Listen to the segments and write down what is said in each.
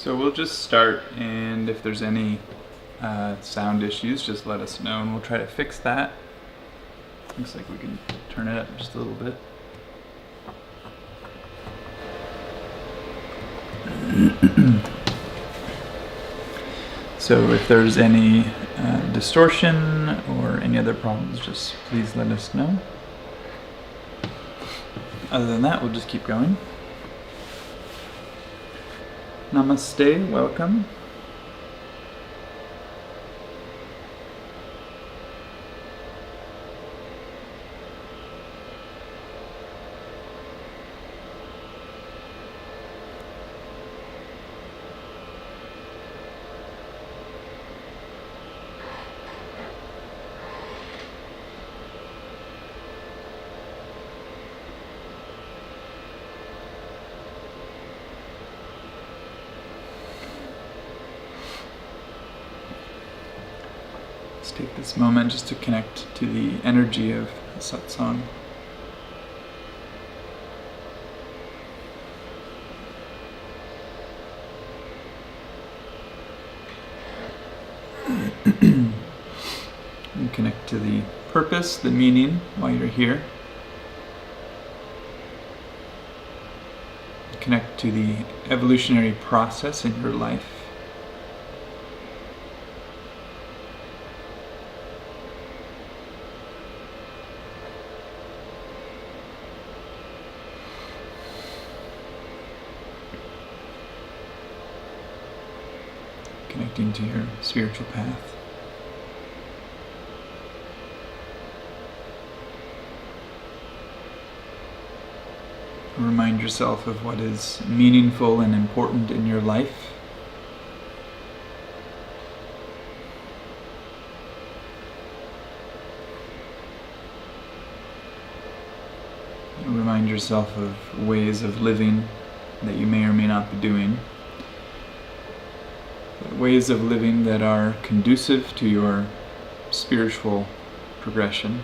So we'll just start, and if there's any sound issues, just let us know and we'll try to fix that. Looks like we can turn it up just a little bit. So if there's any distortion or any other problems, just please let us know. Other than that, we'll just keep going. Namaste, welcome. Let's take this moment just to connect to the energy of Satsang. And connect to the purpose, the meaning, why you're here. Connect to the evolutionary process in your life. Connecting to your spiritual path. Remind yourself of what is meaningful and important in your life. Remind yourself of ways of living that you may or may not be doing. Ways of living that are conducive to your spiritual progression.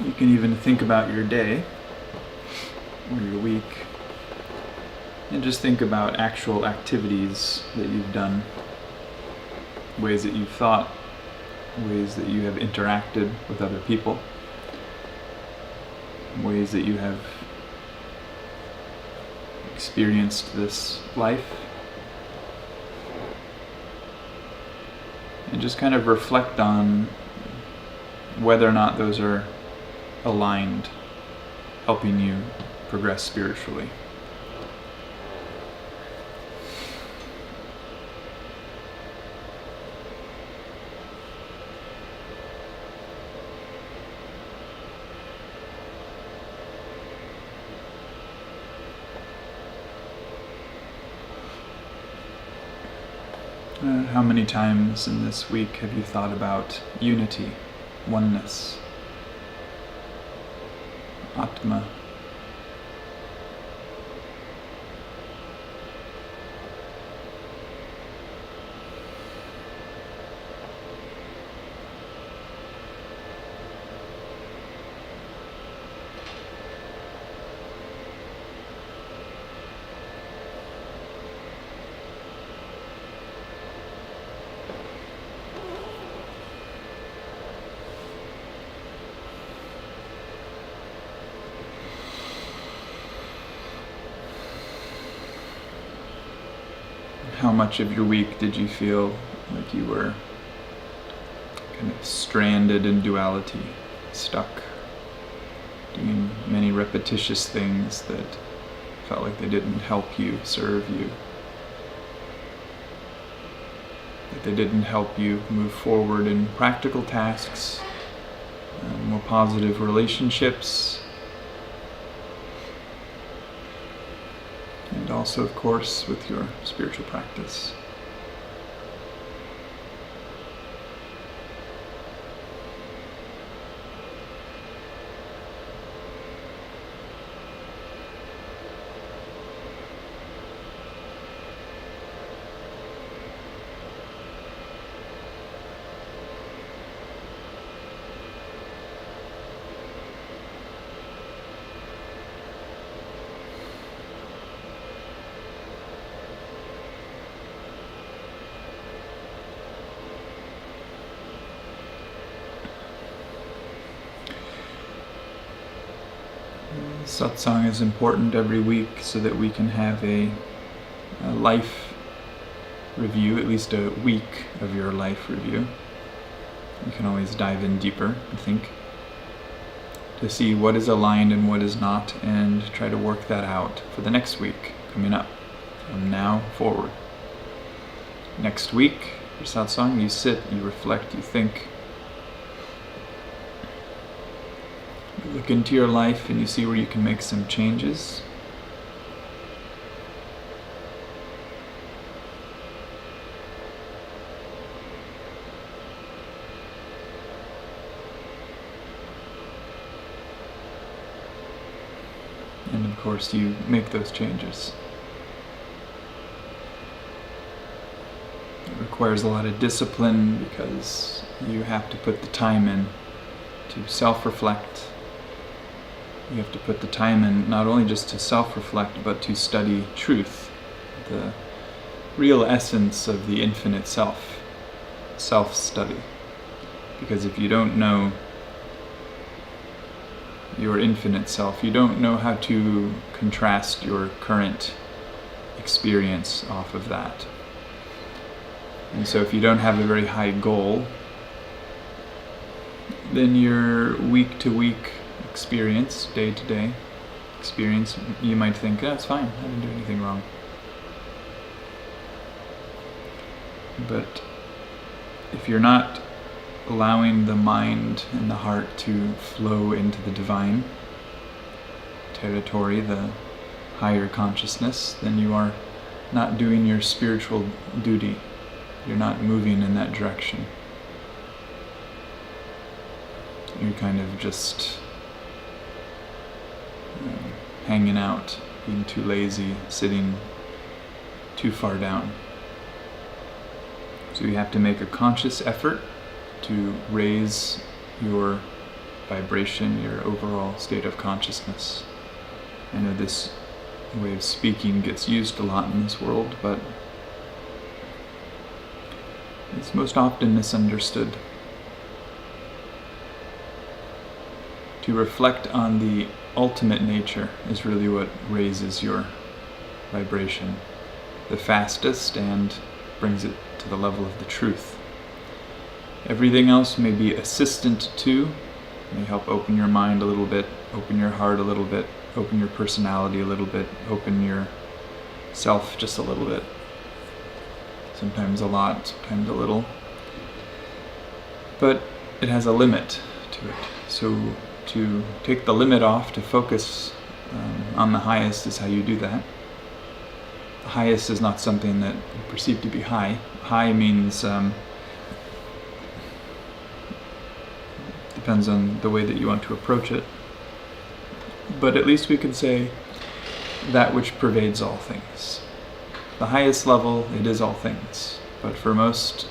You can even think about your day or your week and just think about actual activities that you've done, ways that you've thought, ways that you have interacted with other people, ways that you have experienced this life. And just kind of reflect on whether or not those are aligned, helping you progress spiritually. How many times in this week have you thought about unity, oneness, Atma? How much of your week did you feel like you were kind of stranded in duality, stuck, doing many repetitious things that felt like they didn't help you, serve you, that they didn't help you move forward in practical tasks, more positive relationships, also, of course, with your spiritual practice. Satsang is important every week so that we can have a life review, at least a week of your life review. You can always dive in deeper, I think, to see what is aligned and what is not, and try to work that out for the next week coming up, from now forward. Next week, for Satsang, you sit, you reflect, you think. You look into your life and you see where you can make some changes. And of course, you make those changes. It requires a lot of discipline because you have to put the time in to self-reflect. You have to put the time in not only just to self-reflect, but to study truth, the real essence of the infinite self, self-study. Because if you don't know your infinite self, you don't know how to contrast your current experience off of that. And so if you don't have a very high goal, then your week-to-week experience, day-to-day experience, you might think, that's fine, I didn't do anything wrong. But if you're not allowing the mind and the heart to flow into the divine territory, the higher consciousness, then you are not doing your spiritual duty. You're not moving in that direction. You're kind of just hanging out, being too lazy, sitting too far down. So you have to make a conscious effort to raise your vibration, your overall state of consciousness. I know this way of speaking gets used a lot in this world, but it's most often misunderstood. To reflect on the ultimate nature is really what raises your vibration the fastest and brings it to the level of the truth. Everything else may be assistant to, may help open your mind a little bit, open your heart a little bit, open your personality a little bit, open your self just a little bit. Sometimes a lot, sometimes a little. But it has a limit to it. So to take the limit off, to focus on the highest is how you do that. The highest is not something that you perceive to be high. High means, depends on the way that you want to approach it. But at least we can say that which pervades all things. The highest level, it is all things. But for most,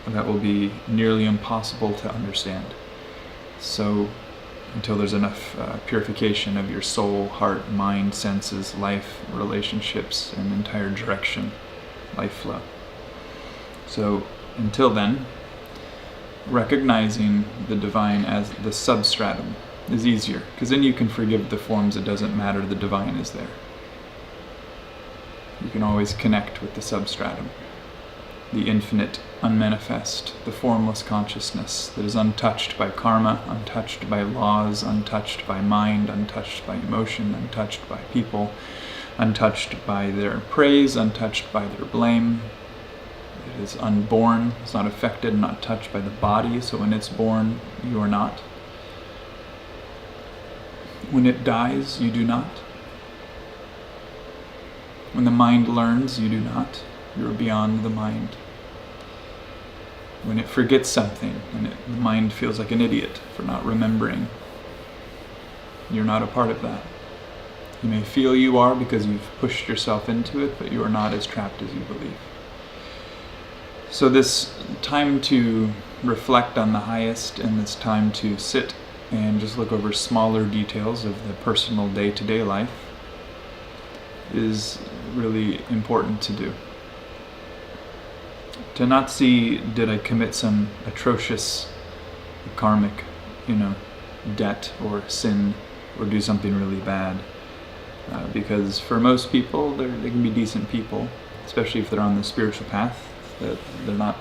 that will be nearly impossible to understand. So until there's enough purification of your soul, heart, mind, senses, life, relationships, and entire direction, life flow. So until then, recognizing the divine as the substratum is easier, because then you can forgive the forms. It doesn't matter, the divine is there. You can always connect with the substratum, the infinite, unmanifest, the formless consciousness that is untouched by karma, untouched by laws, untouched by mind, untouched by emotion, untouched by people, untouched by their praise, untouched by their blame. It is unborn, it's not affected, not touched by the body, so when it's born, you are not. When it dies, you do not. When the mind learns, you do not. You are beyond the mind. When it forgets something, and the mind feels like an idiot for not remembering, you're not a part of that. You may feel you are because you've pushed yourself into it, but you are not as trapped as you believe. So this time to reflect on the highest, and this time to sit and just look over smaller details of the personal day-to-day life is really important to do. To not see, did I commit some atrocious karmic, debt or sin, or do something really bad. Because for most people, they can be decent people, especially if they're on the spiritual path, that they're not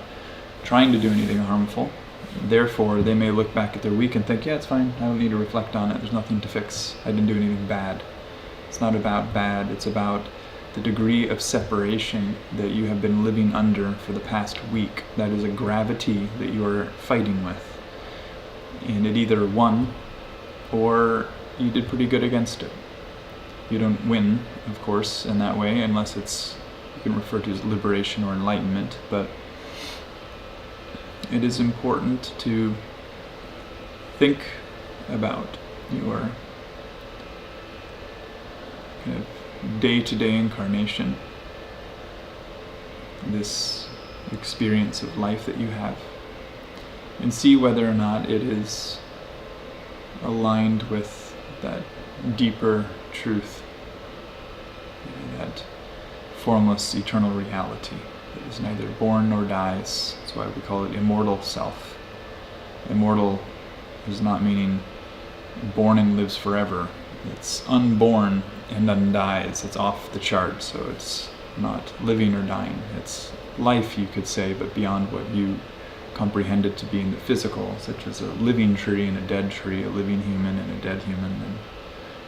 trying to do anything harmful. Therefore, they may look back at their week and think, yeah, it's fine, I don't need to reflect on it, there's nothing to fix, I didn't do anything bad. It's not about bad, it's about the degree of separation that you have been living under for the past week. That is a gravity that you are fighting with. And it either won, or you did pretty good against it. You don't win, of course, in that way, unless you can refer to as liberation or enlightenment, but it is important to think about your kind of day-to-day incarnation, this experience of life that you have, and see whether or not it is aligned with that deeper truth, that formless eternal reality that is neither born nor dies. That's why we call it Immortal Self. Immortal is not meaning born and lives forever. It's unborn and undies. It's off the chart, so it's not living or dying. It's life, you could say, but beyond what you comprehend it to be in the physical, such as a living tree and a dead tree, a living human and a dead human, and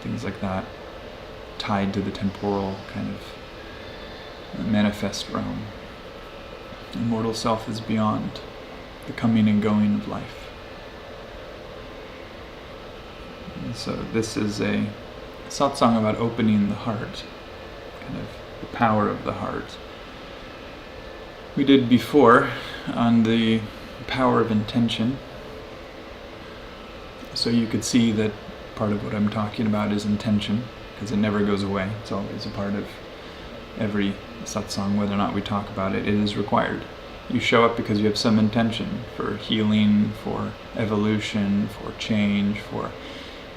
things like that, tied to the temporal kind of manifest realm. Immortal Self is beyond the coming and going of life. And so this is a satsang about opening the heart, kind of the power of the heart. We did before on the power of intention, so you could see that part of what I'm talking about is intention, because it never goes away. It's always a part of every satsang, whether or not we talk about it. It is required. You show up because you have some intention for healing, for evolution, for change, for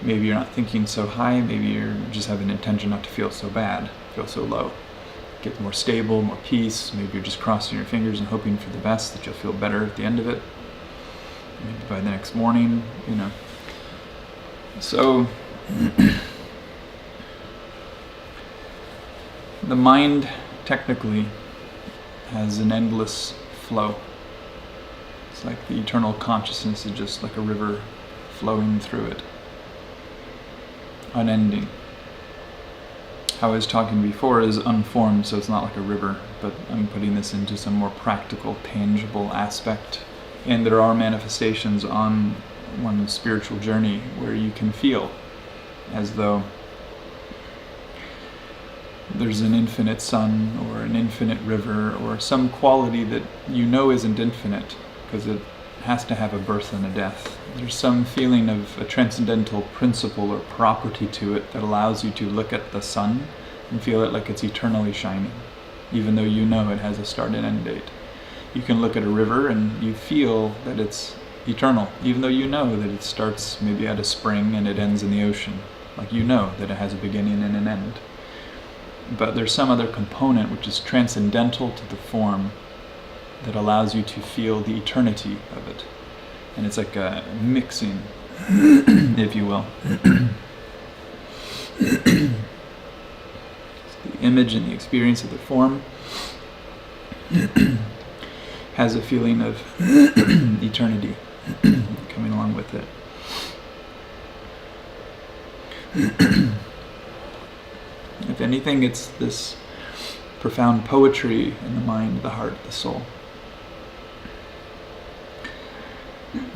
maybe you're not thinking so high, maybe you just have an intention not to feel so bad, feel so low. Get more stable, more peace. Maybe you're just crossing your fingers and hoping for the best, that you'll feel better at the end of it. Maybe by the next morning, So, the mind technically has an endless flow. It's like the eternal consciousness is just like a river flowing through it, unending. How I was talking before is unformed, so it's not like a river, but I'm putting this into some more practical, tangible aspect. And there are manifestations on one's spiritual journey where you can feel as though there's an infinite sun or an infinite river or some quality that isn't infinite because it has to have a birth and a death. There's some feeling of a transcendental principle or property to it that allows you to look at the sun and feel it like it's eternally shining, even though it has a start and end date. You can look at a river and you feel that it's eternal, even though that it starts maybe at a spring and it ends in the ocean. Like that it has a beginning and an end. But there's some other component which is transcendental to the form that allows you to feel the eternity of it. And it's like a mixing, if you will. The image and the experience of the form has a feeling of eternity coming along with it. If anything, it's this profound poetry in the mind, the heart, the soul.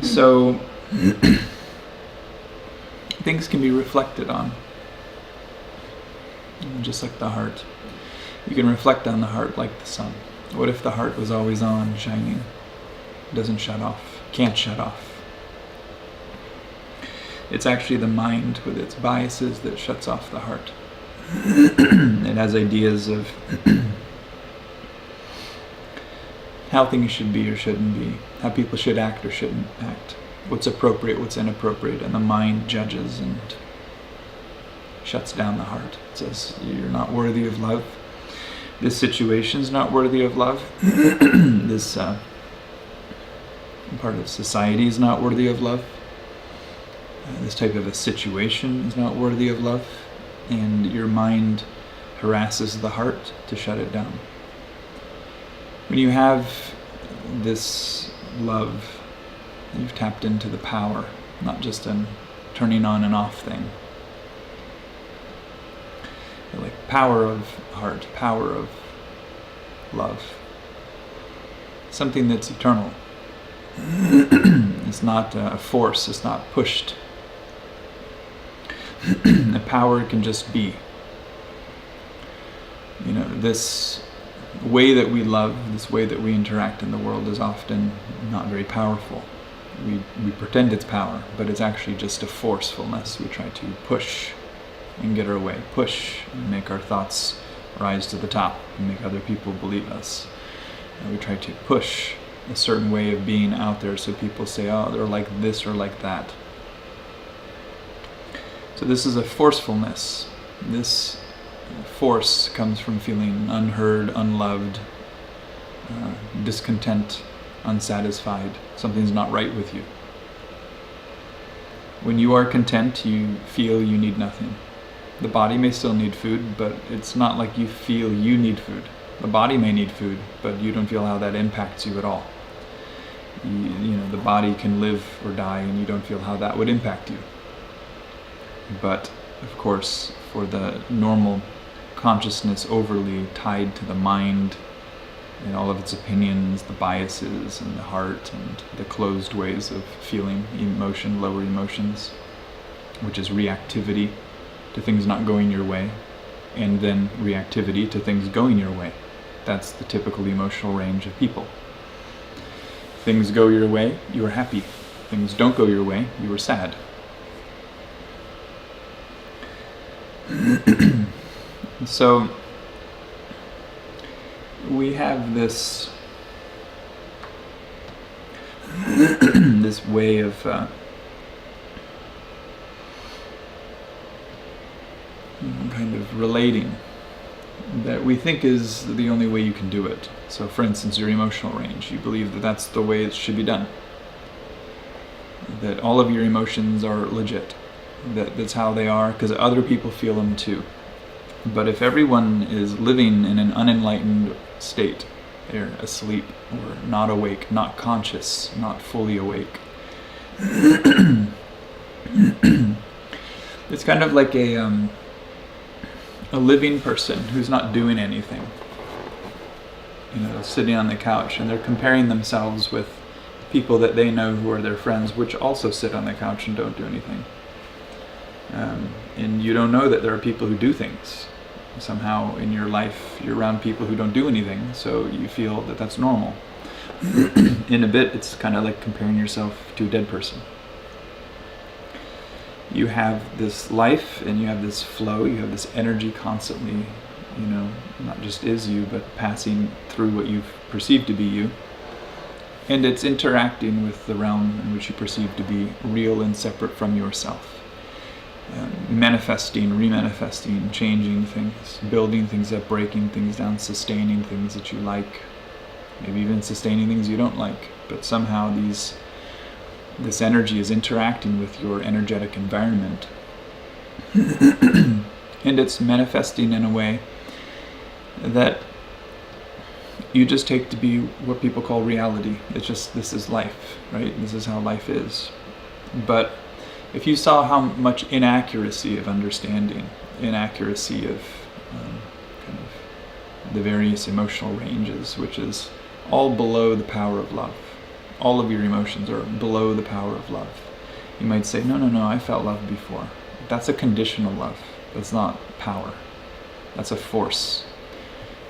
So things can be reflected on, just like the heart. You can reflect on the heart like the sun. What if the heart was always on, shining? Doesn't shut off, can't shut off. It's actually the mind with its biases that shuts off the heart. It has ideas of how things should be or shouldn't be, how people should act or shouldn't act, what's appropriate, what's inappropriate, and the mind judges and shuts down the heart. It says, you're not worthy of love. This situation's not worthy of love. This part of society is not worthy of love. This type of a situation is not worthy of love. And your mind harasses the heart to shut it down. When you have this love, you've tapped into the power, not just a turning on and off thing. Like power of heart, power of love. Something that's eternal. It's not a force, it's not pushed. The power can just be. You know, this way that we love, this way that we interact in the world is often not very powerful. We pretend it's power, but it's actually just a forcefulness. We try to push and get our way, push and make our thoughts rise to the top and make other people believe us. And we try to push a certain way of being out there so people say, oh, they're like this or like that. So this is a forcefulness. This force comes from feeling unheard, unloved, discontent, unsatisfied. Something's not right with you. When you are content, you feel you need nothing. The body may still need food, but it's not like you feel you need food. The body may need food, but you don't feel how that impacts you at all. You know, the body can live or die, and you don't feel how that would impact you. But, of course, for the normal consciousness overly tied to the mind and all of its opinions, the biases and the heart and the closed ways of feeling emotion, lower emotions, which is reactivity to things not going your way, and then reactivity to things going your way. That's the typical emotional range of people. Things go your way, you are happy. Things don't go your way, you are sad. So we have this this way of kind of relating that we think is the only way you can do it. So for instance, your emotional range, you believe that that's the way it should be done, that all of your emotions are legit, that's how they are because other people feel them too. But if everyone is living in an unenlightened state, they're asleep or not awake, not conscious, not fully awake, it's kind of like a living person who's not doing anything, you know, sitting on the couch, and they're comparing themselves with people that they know who are their friends, which also sit on the couch and don't do anything. And you don't know that there are people who do things. Somehow in your life you're around people who don't do anything, so you feel that that's normal. In a bit, it's kind of like comparing yourself to a dead person. You have this life and you have this flow, you have this energy constantly, you know, not just is you, but passing through what you've perceived to be you. And it's interacting with the realm in which you perceive to be real and separate from yourself. Manifesting, remanifesting, changing things, building things up, breaking things down, sustaining things that you like, maybe even sustaining things you don't like. But somehow this energy is interacting with your energetic environment. And it's manifesting in a way that you just take to be what people call reality. It's just, this is life, right? This is how life is. But if you saw how much inaccuracy of understanding, inaccuracy of kind of the various emotional ranges, which is all below the power of love. All of your emotions are below the power of love. You might say, no, I felt love before. That's a conditional love. That's not power. That's a force.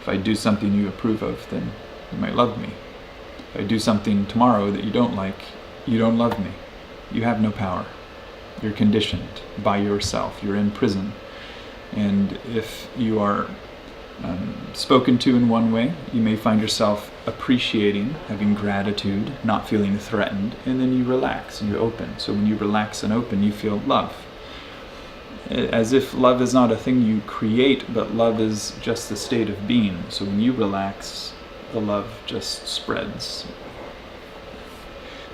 If I do something you approve of, then you might love me. If I do something tomorrow that you don't like, you don't love me. You have no power. You're conditioned by yourself. You're in prison. And if you are spoken to in one way, you may find yourself appreciating, having gratitude, not feeling threatened, and then you relax and you open. So when you relax and open, you feel love. As if love is not a thing you create, but love is just the state of being. So when you relax, the love just spreads.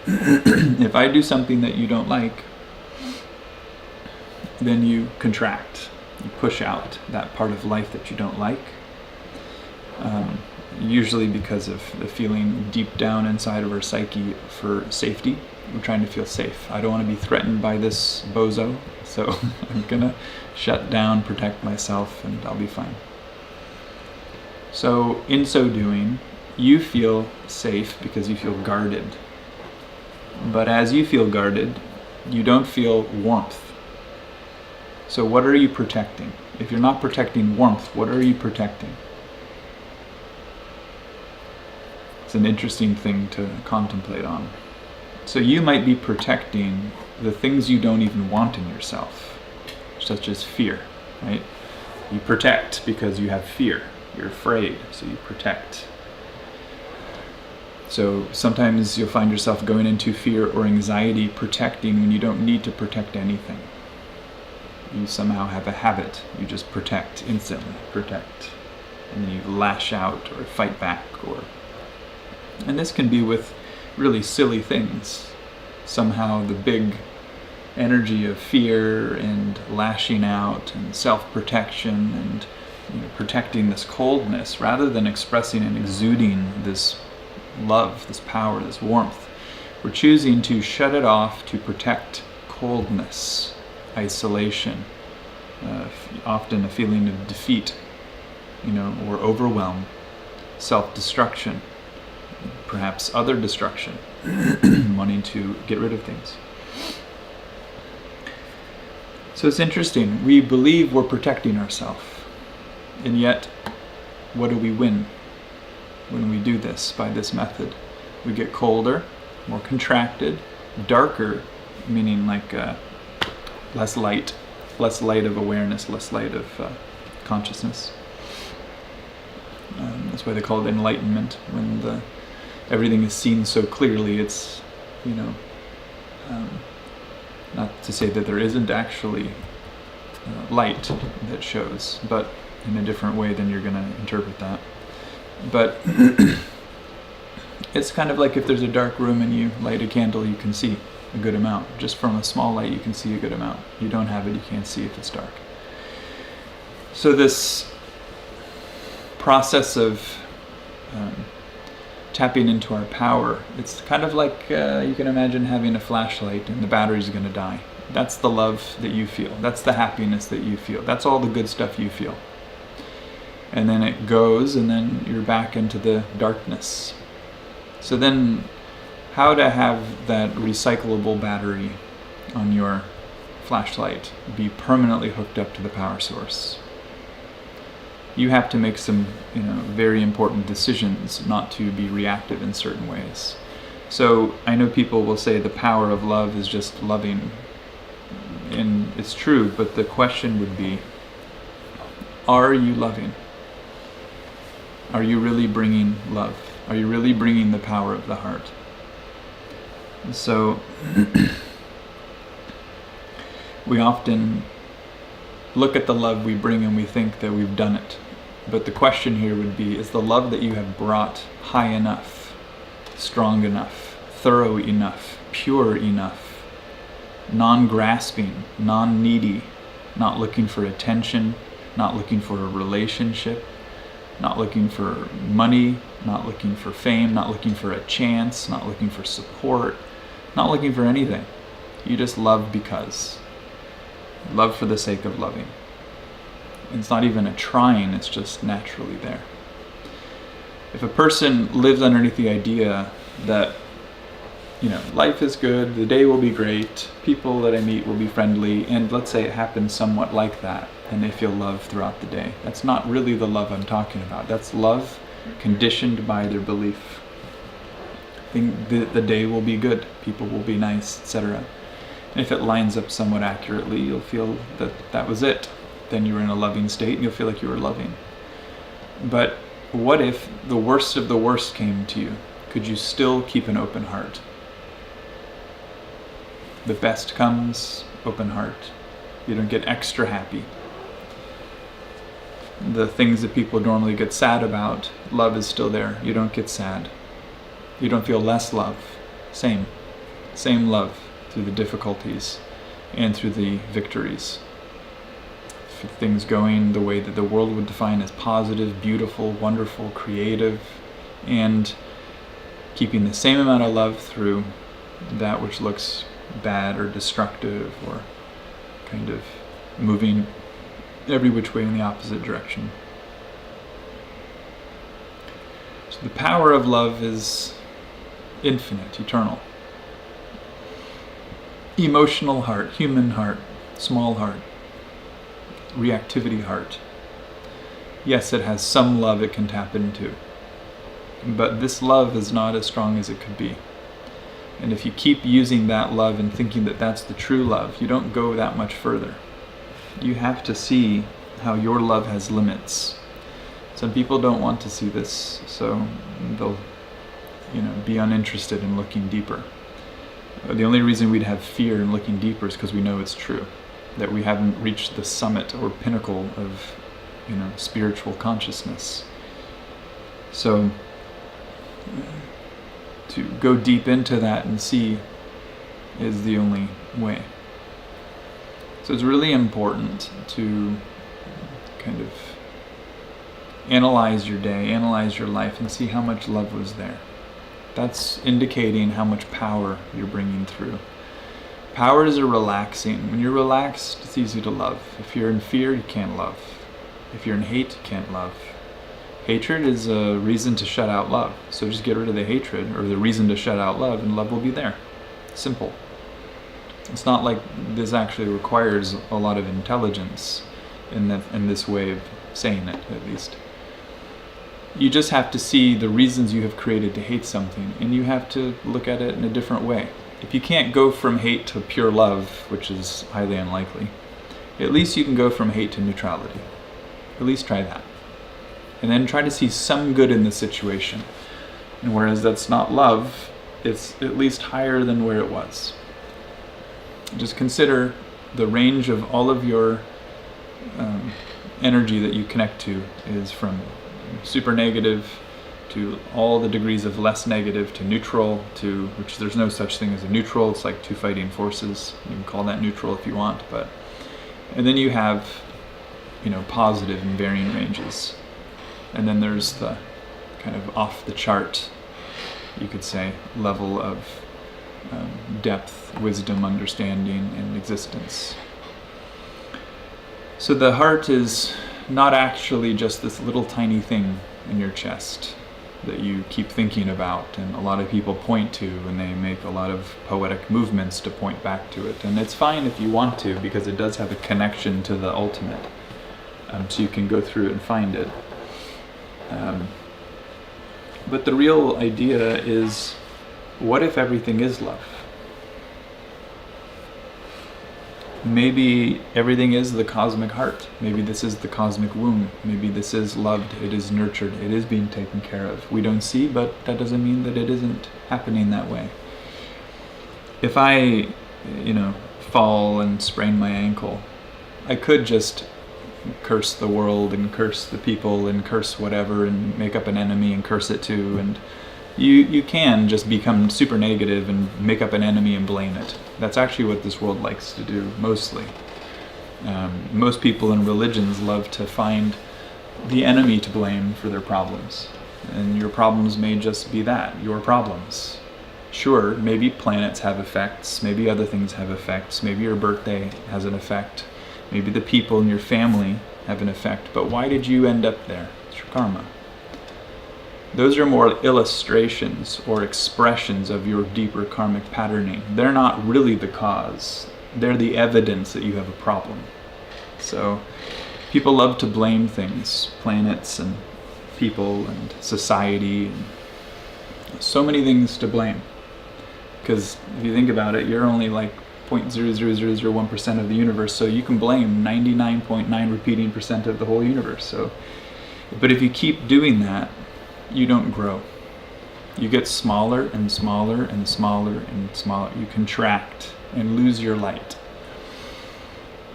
If I do something that you don't like, then you contract. You push out that part of life that you don't like. Usually because of the feeling deep down inside of our psyche for safety. We're trying to feel safe. I don't want to be threatened by this bozo, so I'm gonna shut down, protect myself, and I'll be fine. So in so doing, you feel safe because you feel guarded. But as you feel guarded, you don't feel warmth. So what are you protecting? If you're not protecting warmth, what are you protecting? It's an interesting thing to contemplate on. So you might be protecting the things you don't even want in yourself, such as fear, right? You protect because you have fear. You're afraid, so you protect. So sometimes you'll find yourself going into fear or anxiety protecting when you don't need to protect anything. You somehow have a habit. You just protect instantly, protect. And then you lash out or fight back. And this can be with really silly things. Somehow the big energy of fear and lashing out and self-protection and protecting this coldness, rather than expressing and exuding this love, this power, this warmth, we're choosing to shut it off to protect coldness, isolation, often a feeling of defeat, or overwhelm, self-destruction, perhaps other destruction, wanting to get rid of things. So it's interesting. We believe we're protecting ourselves, and yet, what do we win when we do this by this method? We get colder, more contracted, darker, meaning like less light of awareness, less light of consciousness. That's why they call it enlightenment. When everything is seen so clearly, it's, not to say that there isn't actually light that shows, but in a different way than you're going to interpret that. But it's kind of like if there's a dark room and you light a candle, you can see a good amount. Just from a small light, you can see a good amount. You don't have it, you can't see if it's dark. So this process of tapping into our power, it's kind of like you can imagine having a flashlight and the battery's going to die. That's the love that you feel. That's the happiness that you feel. That's all the good stuff you feel. And then it goes, and then you're back into the darkness. So then, how to have that recyclable battery on your flashlight be permanently hooked up to the power source? You have to make some, very important decisions not to be reactive in certain ways. So I know people will say the power of love is just loving, and it's true, but the question would be, are you loving? Are you really bringing love? Are you really bringing the power of the heart? So we often look at the love we bring and we think that we've done it. But the question here would be, is the love that you have brought high enough, strong enough, thorough enough, pure enough, non-grasping, non-needy, not looking for attention, not looking for a relationship, not looking for money, not looking for fame, not looking for a chance, not looking for support, not looking for anything. You just love because. Love for the sake of loving. It's not even a trying, it's just naturally there. If a person lives underneath the idea that, life is good, the day will be great, people that I meet will be friendly, and let's say it happens somewhat like that, and they feel love throughout the day. That's not really the love I'm talking about. That's love conditioned by their belief. The day will be good, people will be nice, etc. And if it lines up somewhat accurately, you'll feel that that was it. Then you're in a loving state and you'll feel like you were loving. But what if the worst of the worst came to you? Could you still keep an open heart? The best comes, open heart. You don't get extra happy. The things that people normally get sad about, love is still there. You don't get sad. You don't feel less love. Same love through the difficulties and through the victories. For things going the way that the world would define as positive, beautiful, wonderful, creative, and keeping the same amount of love through that which looks bad or destructive or kind of moving every which way in the opposite direction. So the power of love is infinite, eternal. Emotional heart, human heart, small heart, reactivity heart. Yes, it has some love it can tap into, but this love is not as strong as it could be. And if you keep using that love and thinking that that's the true love, you don't go that much further. You have to see how your love has limits. Some people don't want to see this, so they'll, be uninterested in looking deeper. The only reason we'd have fear in looking deeper is because we know it's true, that we haven't reached the summit or pinnacle of, spiritual consciousness. So to go deep into that and see is the only way. So it's really important to kind of analyze your day, analyze your life, and see how much love was there. That's indicating how much power you're bringing through. Powers are relaxing. When you're relaxed, it's easy to love. If you're in fear, you can't love. If you're in hate, you can't love. Hatred is a reason to shut out love. So just get rid of the hatred, or the reason to shut out love, and love will be there. Simple. It's not like this actually requires a lot of intelligence in this way of saying it, at least. You just have to see the reasons you have created to hate something, and you have to look at it in a different way. If you can't go from hate to pure love, which is highly unlikely, at least you can go from hate to neutrality. At least try that. And then try to see some good in the situation. And whereas that's not love, it's at least higher than where it was. Just consider the range of all of your energy that you connect to is from super negative to all the degrees of less negative to neutral, to which there's no such thing as a neutral. It's like two fighting forces. You can call that neutral if you want, and then you have positive in varying ranges. And then there's the kind of off the chart, you could say, level of depth, wisdom, understanding, and existence. So the heart is not actually just this little tiny thing in your chest that you keep thinking about, and a lot of people point to, and they make a lot of poetic movements to point back to it. And it's fine if you want to, because it does have a connection to the ultimate. So you can go through it and find it. But the real idea is, what if everything is love? Maybe everything is the cosmic heart. Maybe this is the cosmic womb. Maybe this is loved, it is nurtured, it is being taken care of. We don't see, but that doesn't mean that it isn't happening that way. If I, fall and sprain my ankle, I could just curse the world and curse the people and curse whatever and make up an enemy and curse it too. And you can just become super negative and make up an enemy and blame it. That's actually what this world likes to do, mostly. Most people in religions love to find the enemy to blame for their problems. And your problems may just be that, your problems. Sure, maybe planets have effects, maybe other things have effects, maybe your birthday has an effect, maybe the people in your family have an effect, but why did you end up there? It's your karma. Those are more illustrations or expressions of your deeper karmic patterning. They're not really the cause. They're the evidence that you have a problem. So people love to blame things, planets and people and society, and so many things to blame. Because if you think about it, you're only like 0.00001% of the universe, so you can blame 99.9 repeating percent of the whole universe. So, but if you keep doing that, you don't grow. You get smaller and smaller and smaller and smaller. You contract and lose your light.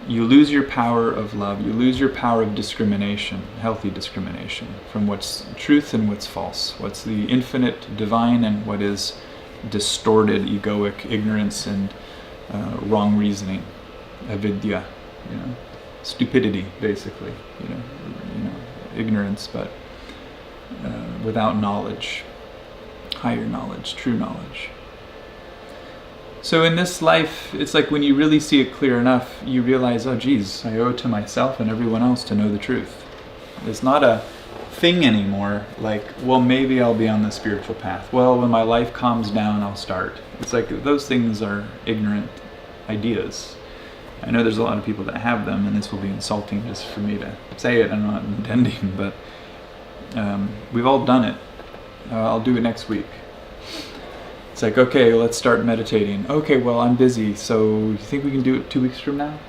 You lose your power of love. You lose your power of discrimination, healthy discrimination, from what's truth and what's false, what's the infinite divine and what is distorted, egoic ignorance and wrong reasoning, avidya, stupidity, basically, ignorance, but without knowledge, higher knowledge, true knowledge. So in this life, it's like when you really see it clear enough, you realize, oh geez, I owe it to myself and everyone else to know the truth. It's not a thing anymore, like, well, maybe I'll be on the spiritual path. Well, when my life calms down, I'll start. It's like those things are ignorant ideas. I know there's a lot of people that have them, and this will be insulting just for me to say it. I'm not intending, but we've all done it. I'll do it next week. It's like, okay, let's start meditating. Okay, well, I'm busy, so you think we can do it 2 weeks from now?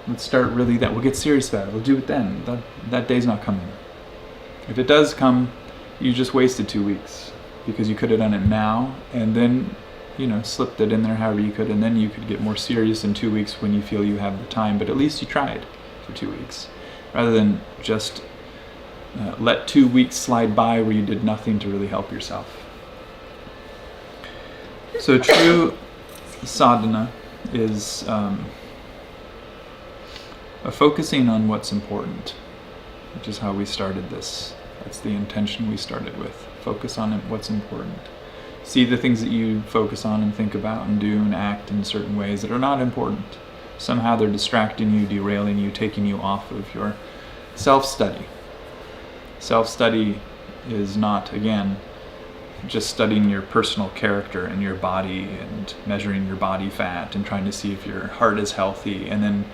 Let's start really that. We'll get serious about it. We'll do it then. That day's not coming. If it does come, you just wasted 2 weeks because you could have done it now and then, slipped it in there however you could, and then you could get more serious in 2 weeks when you feel you have the time, but at least you tried for 2 weeks rather than just let 2 weeks slide by where you did nothing to really help yourself. So true sadhana is a focusing on what's important, which is how we started this. That's the intention we started with. Focus on what's important. See the things that you focus on and think about and do and act in certain ways that are not important. Somehow they're distracting you, derailing you, taking you off of your self-study. Self-study is not, again, just studying your personal character and your body and measuring your body fat and trying to see if your heart is healthy, and then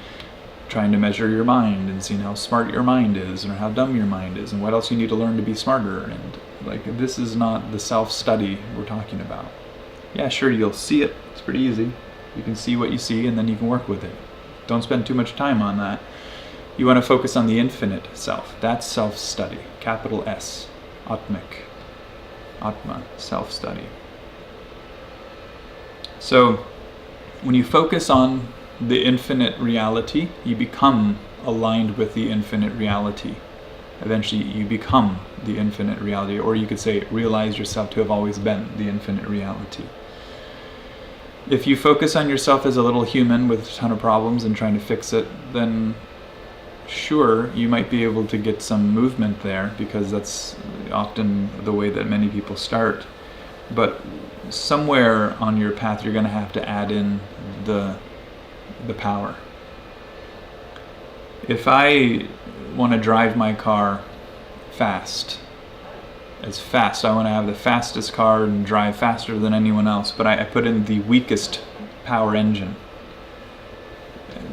trying to measure your mind and seeing how smart your mind is or how dumb your mind is and what else you need to learn to be smarter. And this is not the self-study we're talking about. Yeah, sure, you'll see it. It's pretty easy. You can see what you see and then you can work with it. Don't spend too much time on that. You want to focus on the infinite self. That's self-study. Capital S. Atmic. Atma. Self-study. So, when you focus on the infinite reality, you become aligned with the infinite reality. Eventually, you become the infinite reality, or you could say, realize yourself to have always been the infinite reality. If you focus on yourself as a little human with a ton of problems and trying to fix it, then sure, you might be able to get some movement there, because that's often the way that many people start. But somewhere on your path, you're going to have to add in the power. If I want to drive my car fast, I want to have the fastest car and drive faster than anyone else, but I put in the weakest power engine.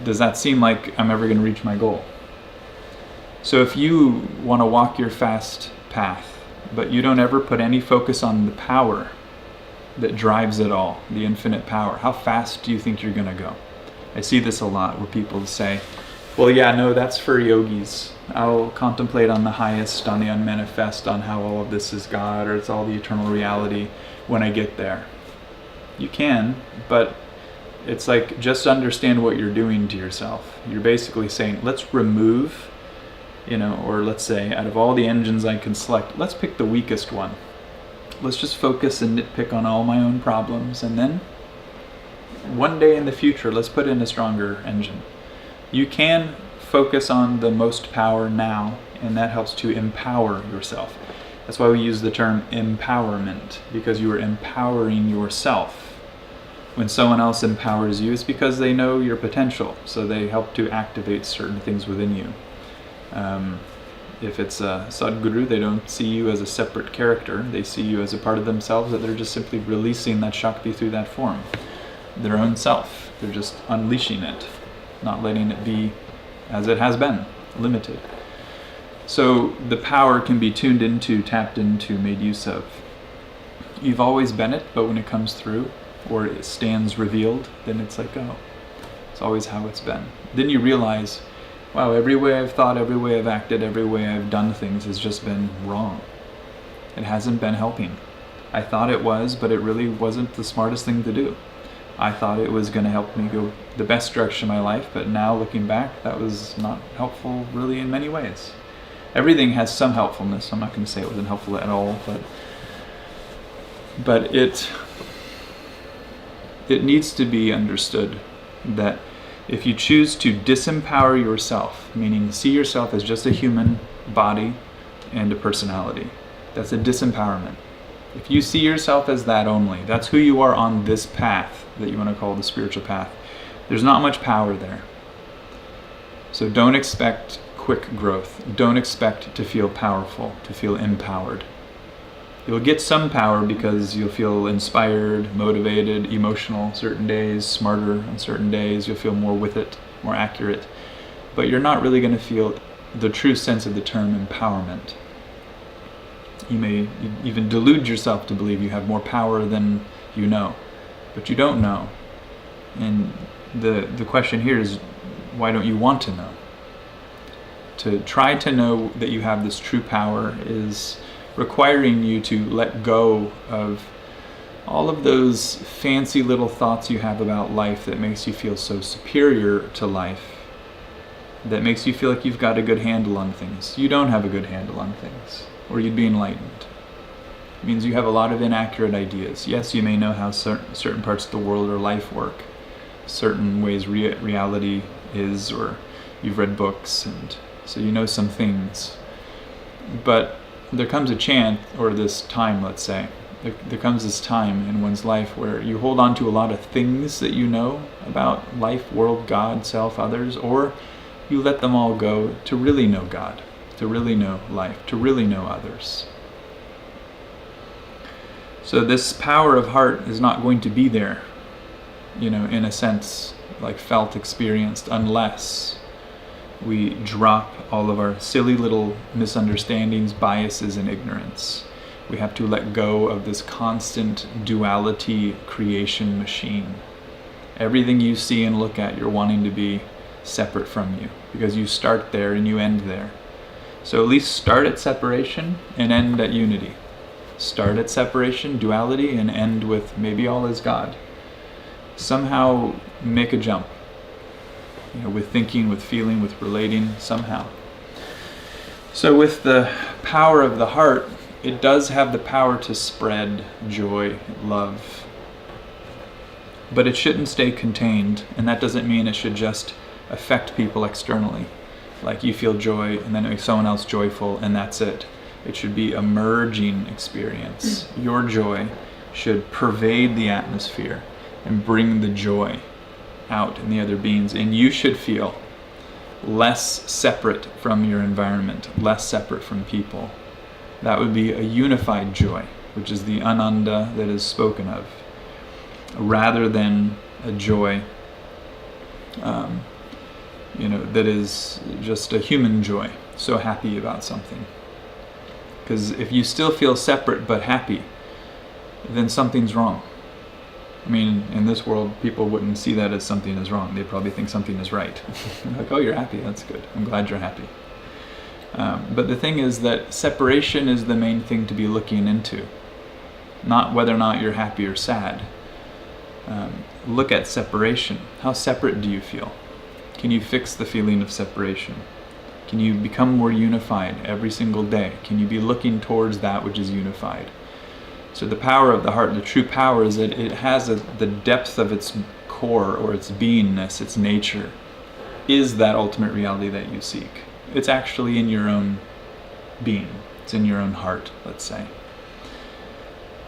Does that seem like I'm ever going to reach my goal? So if you want to walk your fast path, but you don't ever put any focus on the power that drives it all, the infinite power, how fast do you think you're going to go? I see this a lot where people say, well, yeah, no, that's for yogis. I'll contemplate on the highest, on the unmanifest, on how all of this is God, or it's all the eternal reality when I get there. You can, but it's like, just understand what you're doing to yourself. You're basically saying, let's remove, or let's say, out of all the engines I can select, let's pick the weakest one. Let's just focus and nitpick on all my own problems, and then one day in the future, let's put in a stronger engine. You can focus on the most power now, and that helps to empower yourself. That's why we use the term empowerment, because you are empowering yourself. When someone else empowers you, it's because they know your potential, so they help to activate certain things within you. If it's a Sadguru, they don't see you as a separate character. They see you as a part of themselves, that they're just simply releasing that Shakti through that form. Their own self. They're just unleashing it, not letting it be as it has been, limited. So the power can be tuned into, tapped into, made use of. You've always been it, but when it comes through, or it stands revealed, then it's like, oh, it's always how it's been. Then you realize, wow, every way I've thought, every way I've acted, every way I've done things has just been wrong. It hasn't been helping. I thought it was, but it really wasn't the smartest thing to do. I thought it was going to help me go the best direction of my life, but now looking back, that was not helpful really in many ways. Everything has some helpfulness. I'm not going to say it wasn't helpful at all, but it needs to be understood that if you choose to disempower yourself, meaning see yourself as just a human body and a personality, that's a disempowerment. If you see yourself as that only, that's who you are on this path that you want to call the spiritual path, there's not much power there. So don't expect quick growth. Don't expect to feel powerful, to feel empowered. You'll get some power because you'll feel inspired, motivated, emotional certain days, smarter on certain days. You'll feel more with it, more accurate. But you're not really going to feel the true sense of the term empowerment. You may even delude yourself to believe you have more power than you know, but you don't know. And the question here is, why don't you want to know? To try to know that you have this true power is requiring you to let go of all of those fancy little thoughts you have about life that makes you feel so superior to life, that makes you feel like you've got a good handle on things. You don't have a good handle on things, or you'd be enlightened. It means you have a lot of inaccurate ideas. Yes, you may know how certain parts of the world or life work, certain ways reality is, or you've read books, and so you know some things. But there comes a chance, or this time, let's say, there comes this time in one's life where you hold on to a lot of things that you know about life, world, God, self, others, or you let them all go to really know God, to really know life, to really know others. So this power of heart is not going to be there, in a sense, like felt, experienced, unless we drop all of our silly little misunderstandings, biases, and ignorance. We have to let go of this constant duality creation machine. Everything you see and look at, you're wanting to be separate from you, because you start there and you end there. So at least start at separation and end at unity. Start at separation, duality, and end with maybe all is God. Somehow make a jump. With thinking, with feeling, with relating, somehow. So with the power of the heart, it does have the power to spread joy, love. But it shouldn't stay contained, and that doesn't mean it should just affect people externally. Like you feel joy, and then it makes someone else joyful, and that's it. It should be a merging experience. Your joy should pervade the atmosphere and bring the joy out in the other beings, and you should feel less separate from your environment, less separate from people. That would be a unified joy, which is the ananda that is spoken of, rather than a joy that is just a human joy, so happy about something. Because if you still feel separate but happy, then something's wrong. I mean, in this world, people wouldn't see that as something is wrong. They'd probably think something is right. Like, oh, you're happy. That's good. I'm glad you're happy. But the thing is that separation is the main thing to be looking into, not whether or not you're happy or sad. Look at separation. How separate do you feel? Can you fix the feeling of separation? Can you become more unified every single day? Can you be looking towards that which is unified? So the power of the heart, the true power, is that it has the depth of its core, or its beingness, its nature, is that ultimate reality that you seek. It's actually in your own being. It's in your own heart, let's say.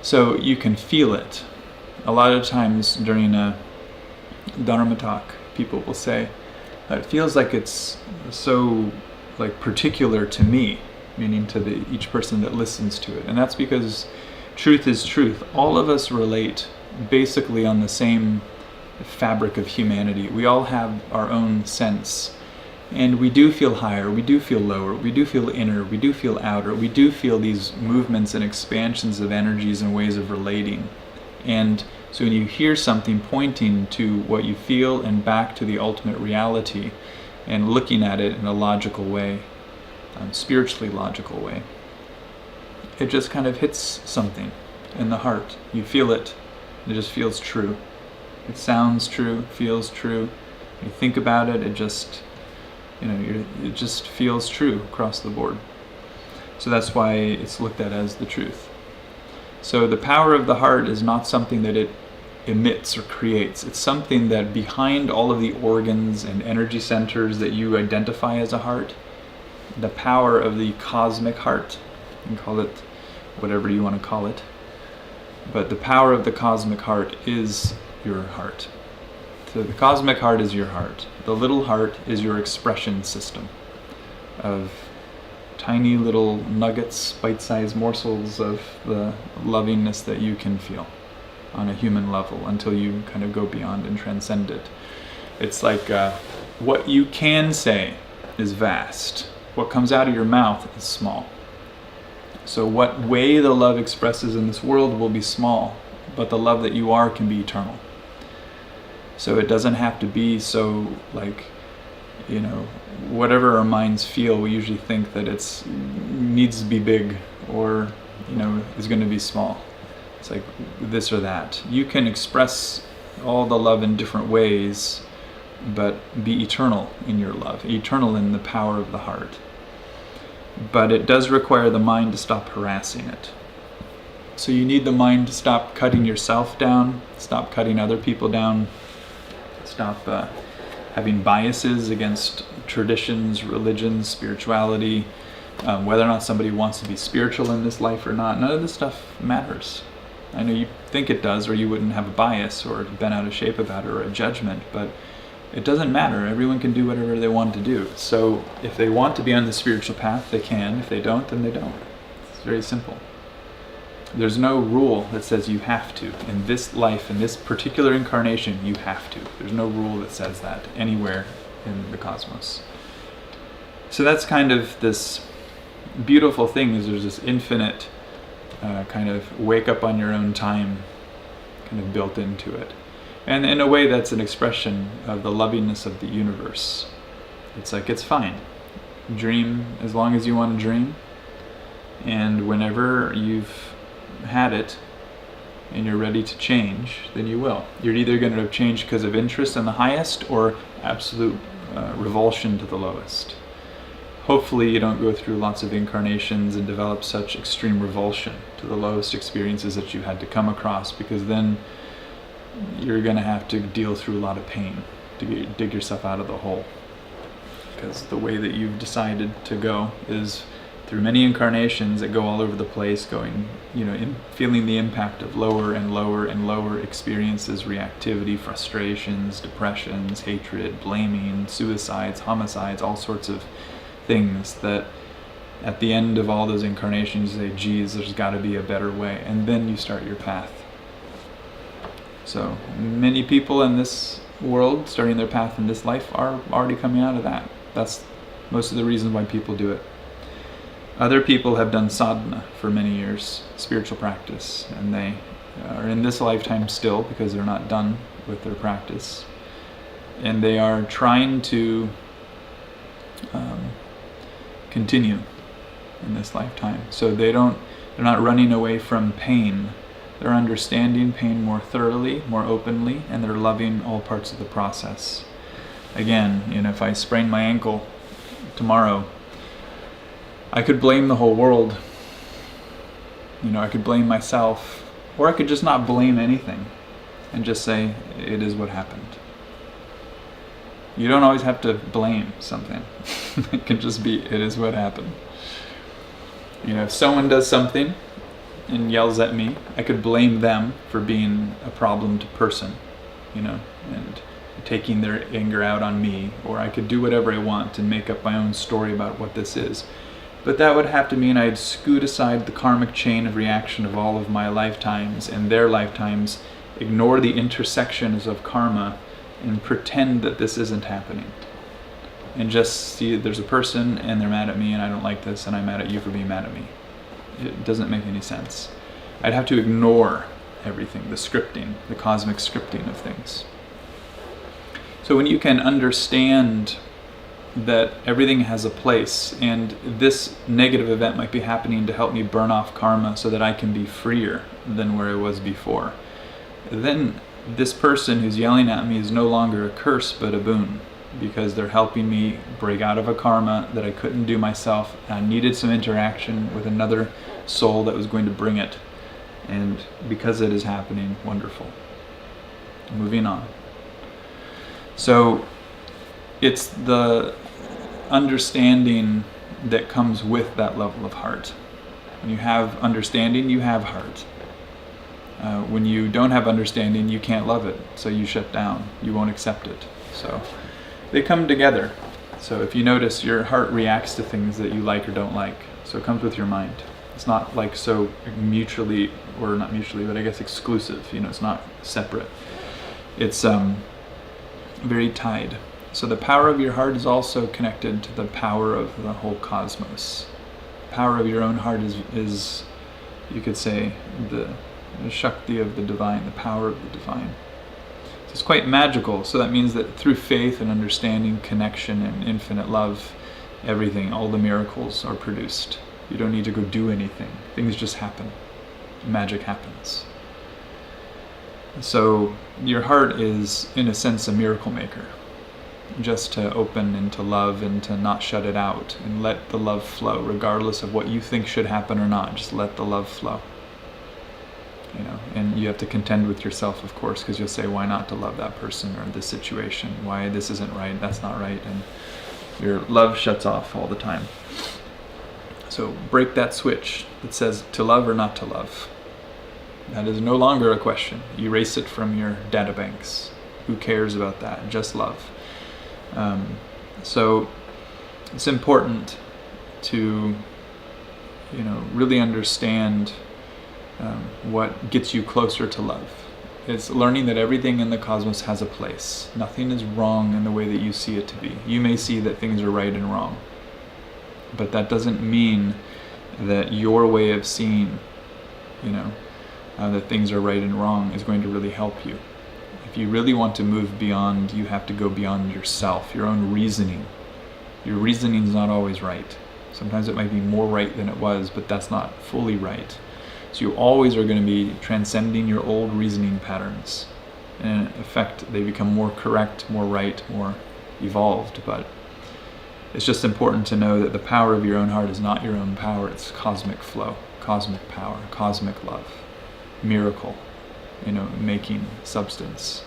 So you can feel it. A lot of times during a Dharma talk, people will say, it feels like it's so particular to me, meaning to each person that listens to it. And that's because truth is truth. All of us relate basically on the same fabric of humanity. We all have our own sense And we do feel higher, we do feel lower, we do feel inner, we do feel outer, we do feel these movements and expansions of energies and ways of relating. And so when you hear something pointing to what you feel and back to the ultimate reality and looking at it in a logical way, spiritually logical way, it just kind of hits something in the heart. You feel it. It just feels true. It sounds true, feels true. You think about it, it just, it just feels true across the board. So that's why it's looked at as the truth. So the power of the heart is not something that it emits or creates. It's something that behind all of the organs and energy centers that you identify as a heart, the power of the cosmic heart, you can call it whatever you want to call it, but the power of the cosmic heart is your heart. So the cosmic heart is your heart. The little heart is your expression system of tiny little nuggets, bite-sized morsels of the lovingness that you can feel on a human level until you kind of go beyond and transcend it. It's like what you can say is vast. What comes out of your mouth is small. So what way the love expresses in this world will be small, but the love that you are can be eternal. So it doesn't have to be so like, whatever our minds feel, we usually think that it's needs to be big or, is going to be small. It's like this or that. You can express all the love in different ways, but be eternal in your love, eternal in the power of the heart. But it does require the mind to stop harassing it. So you need the mind to stop cutting yourself down, stop cutting other people down, stop having biases against traditions, religions, spirituality, whether or not somebody wants to be spiritual in this life or not. None of this stuff matters. I know you think it does, or you wouldn't have a bias or been out of shape about it or a judgment, but it doesn't matter. Everyone can do whatever they want to do. So if they want to be on the spiritual path, they can. If they don't, then they don't. It's very simple. There's no rule that says you have to. In this life, in this particular incarnation, you have to. There's no rule that says that anywhere in the cosmos. So that's kind of this beautiful thing, is there's this infinite kind of wake up on your own time kind of built into it. And in a way, that's an expression of the lovingness of the universe. It's like, it's fine. Dream as long as you want to dream. And whenever you've had it and you're ready to change, then you will. You're either going to change because of interest in the highest or absolute revulsion to the lowest. Hopefully you don't go through lots of incarnations and develop such extreme revulsion to the lowest experiences that you had to come across, because then you're going to have to deal through a lot of pain to dig yourself out of the hole. Because the way that you've decided to go is through many incarnations that go all over the place, going, feeling the impact of lower and lower and lower experiences, reactivity, frustrations, depressions, hatred, blaming, suicides, homicides, all sorts of things that at the end of all those incarnations you say, geez, there's got to be a better way. And then you start your path. So many people in this world starting their path in this life are already coming out of that. That's most of the reasons why people do it. Other people have done sadhana for many years, spiritual practice, and they are in this lifetime still because they're not done with their practice. And they are trying to continue in this lifetime. So they're not running away from pain. They're understanding pain more thoroughly, more openly, and they're loving all parts of the process. Again, if I sprain my ankle tomorrow, I could blame the whole world. I could blame myself, or I could just not blame anything and just say, it is what happened. You don't always have to blame something. It can just be, it is what happened. If someone does something and yells at me, I could blame them for being a problem to person, and taking their anger out on me, or I could do whatever I want and make up my own story about what this is. But that would have to mean I'd scoot aside the karmic chain of reaction of all of my lifetimes and their lifetimes, ignore the intersections of karma, and pretend that this isn't happening. and just see that there's a person and they're mad at me and I don't like this and I'm mad at you for being mad at me. It doesn't make any sense. I'd have to ignore everything, the scripting, the cosmic scripting of things. So when you can understand that everything has a place, and this negative event might be happening to help me burn off karma so that I can be freer than where I was before, then this person who's yelling at me is no longer a curse but a boon, because they're helping me break out of a karma that I couldn't do myself. I needed some interaction with another soul that was going to bring it, and because it is happening, wonderful. Moving on. So it's the understanding that comes with that level of heart. When you have understanding, you have heart. When you don't have understanding, you can't love it, so you shut down. You won't accept it. So they come together. So if you notice, your heart reacts to things that you like or don't like. So it comes with your mind. It's not like so mutually, or not mutually, but I guess exclusive. It's not separate. It's very tied. So the power of your heart is also connected to the power of the whole cosmos. The power of your own heart is you could say, the Shakti of the divine, the power of the divine. So it's quite magical. So that means that through faith and understanding, connection, and infinite love, everything, all the miracles are produced. You don't need to go do anything. Things just happen. Magic happens. So your heart is, in a sense, a miracle maker. Just to open into love and to not shut it out and let the love flow, regardless of what you think should happen or not. Just let the love flow. And you have to contend with yourself, of course, because you'll say, why not to love that person or this situation? Why this isn't right, that's not right, and your love shuts off all the time. So break that switch that says to love or not to love. That is no longer a question. Erase it from your data banks. Who cares about that? Just love. So it's important to, really understand what gets you closer to love. It's learning that everything in the cosmos has a place. Nothing is wrong in the way that you see it to be. You may see that things are right and wrong, but that doesn't mean that your way of seeing, that things are right and wrong is going to really help you. If you really want to move beyond, you have to go beyond yourself, your own reasoning. Your reasoning is not always right. Sometimes it might be more right than it was, but that's not fully right. So you always are going to be transcending your old reasoning patterns. And in effect, they become more correct, more right, more evolved. But it's just important to know that the power of your own heart is not your own power. It's cosmic flow, cosmic power, cosmic love, miracle, making substance.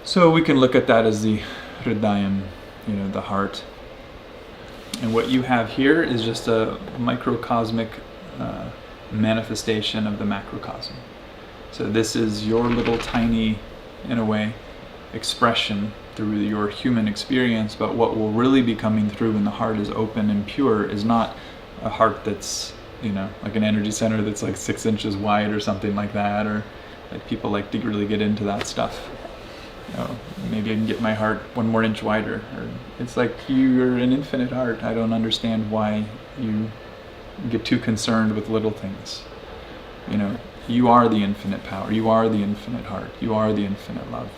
So we can look at that as the hridayam, the heart. And what you have here is just a microcosmic manifestation of the macrocosm. So this is your little tiny, in a way, expression through your human experience, but what will really be coming through when the heart is open and pure is not a heart that's, like an energy center that's like 6 inches wide or something like that, or like people like to really get into that stuff. Maybe I can get my heart 1 more inch wider. Or it's like you're an infinite heart. I don't understand why you get too concerned with little things. You are the infinite power. You are the infinite heart. You are the infinite love.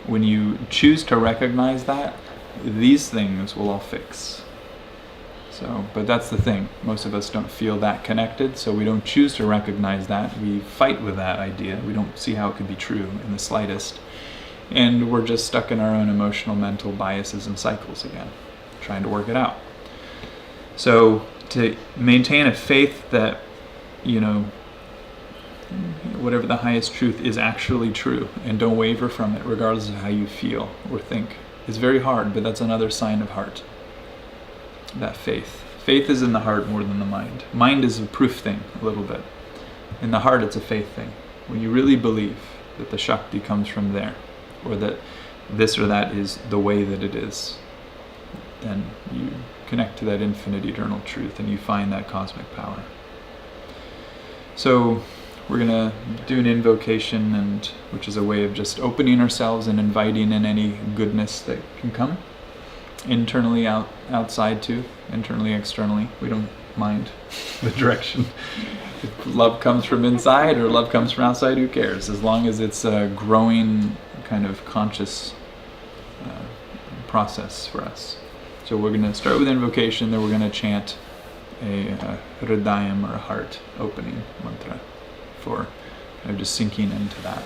When you choose to recognize that, these things will all fix. But that's the thing. Most of us don't feel that connected, so we don't choose to recognize that. We fight with that idea. We don't see how it could be true in the slightest. And we're just stuck in our own emotional, mental biases and cycles again, trying to work it out. So to maintain a faith that, whatever the highest truth is actually true, and don't waver from it regardless of how you feel or think, is very hard, but that's another sign of heart. That faith. Faith is in the heart more than the mind. Mind is a proof thing, a little bit. In the heart, it's a faith thing. When you really believe that the Shakti comes from there, or that this or that is the way that it is, then you connect to that infinite eternal truth and you find that cosmic power. So we're going to do an invocation, which is a way of just opening ourselves and inviting in any goodness that can come. internally, outside too, internally, externally. We don't mind the direction. If love comes from inside or love comes from outside, who cares? As long as it's a growing kind of conscious process for us. So we're going to start with invocation, then we're going to chant a hridayam, or a heart opening mantra, for kind of just sinking into that.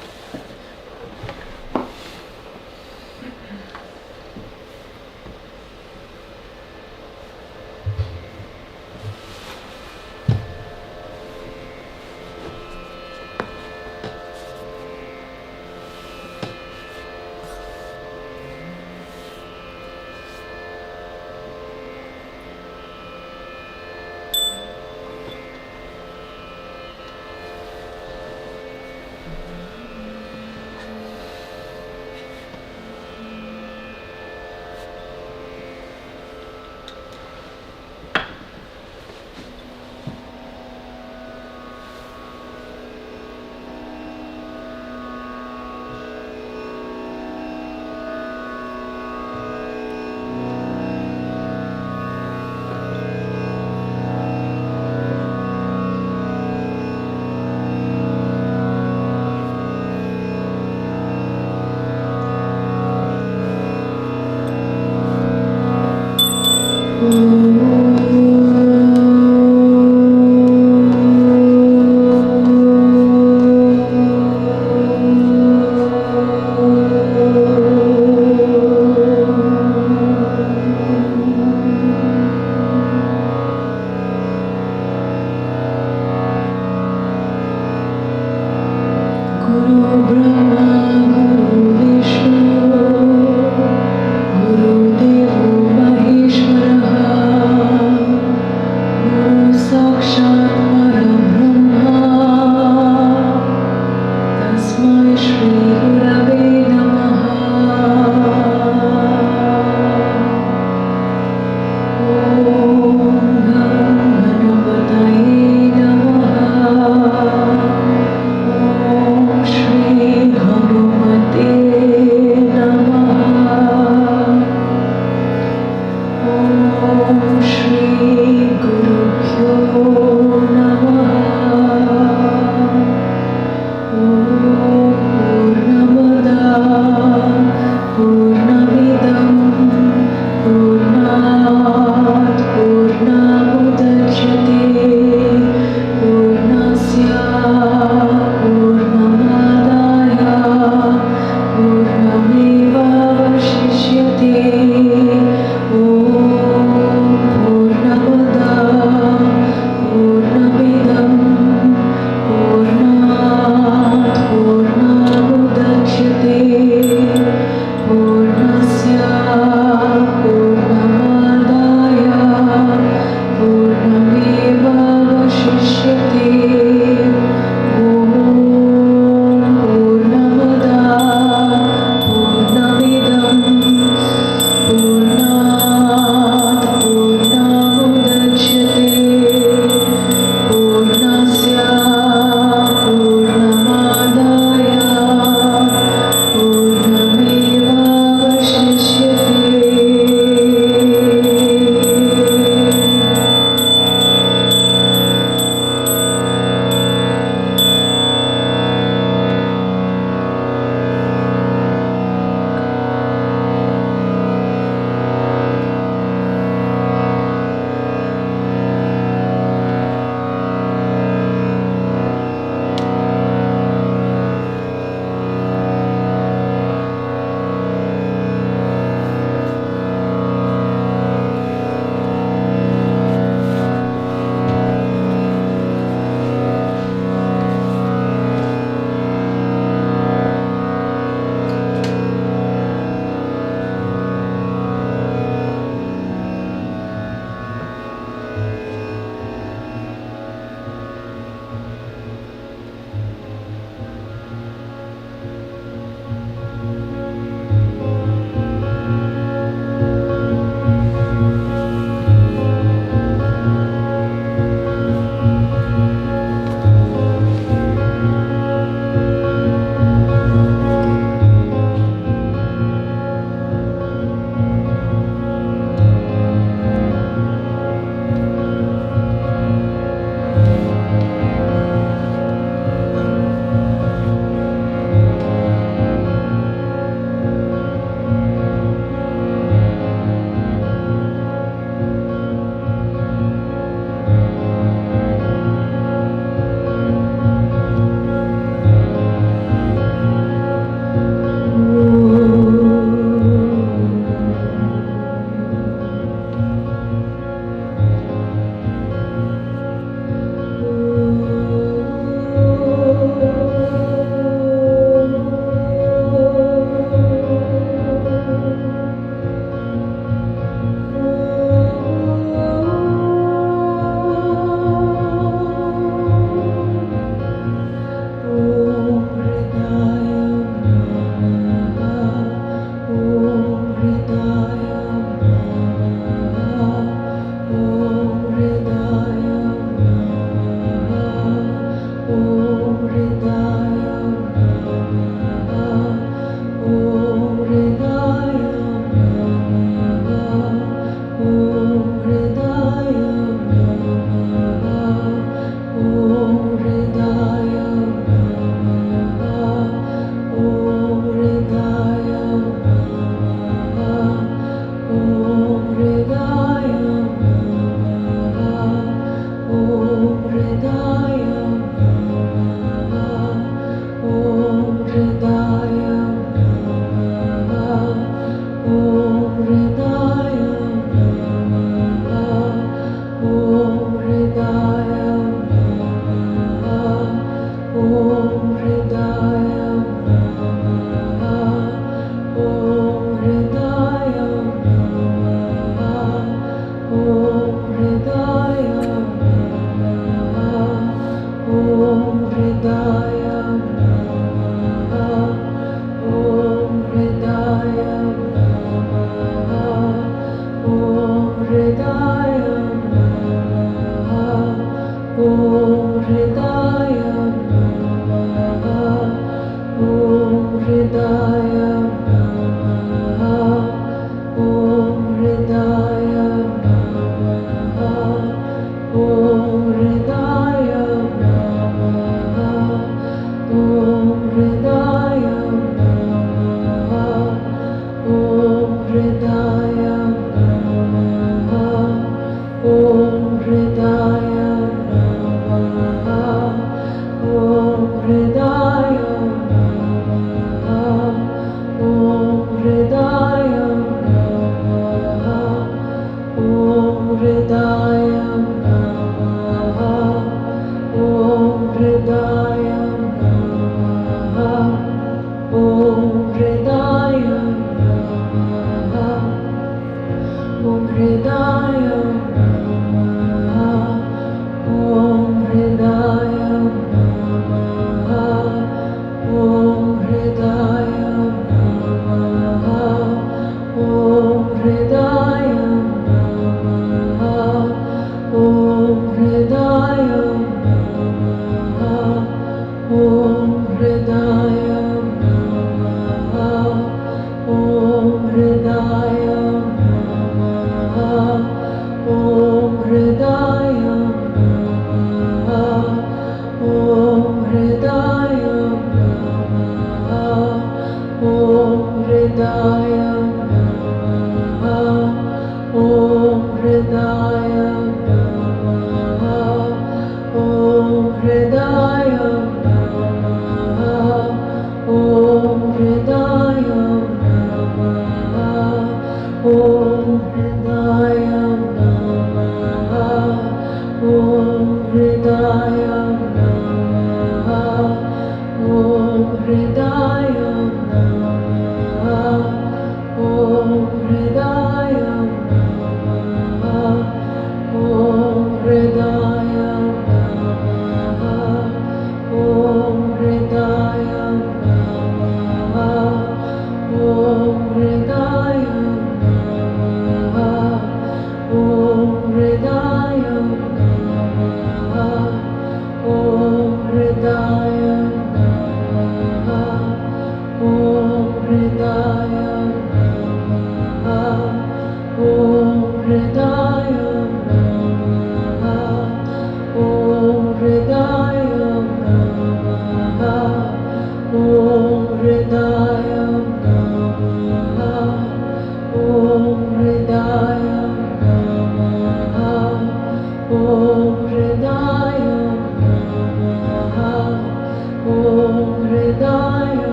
Om Hridaya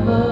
Namaha.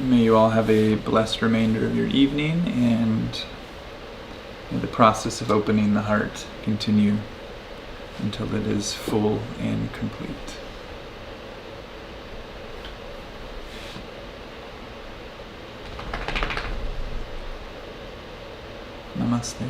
May you all have a blessed remainder of your evening, and may the process of opening the heart continue until it is full and complete. Namaste.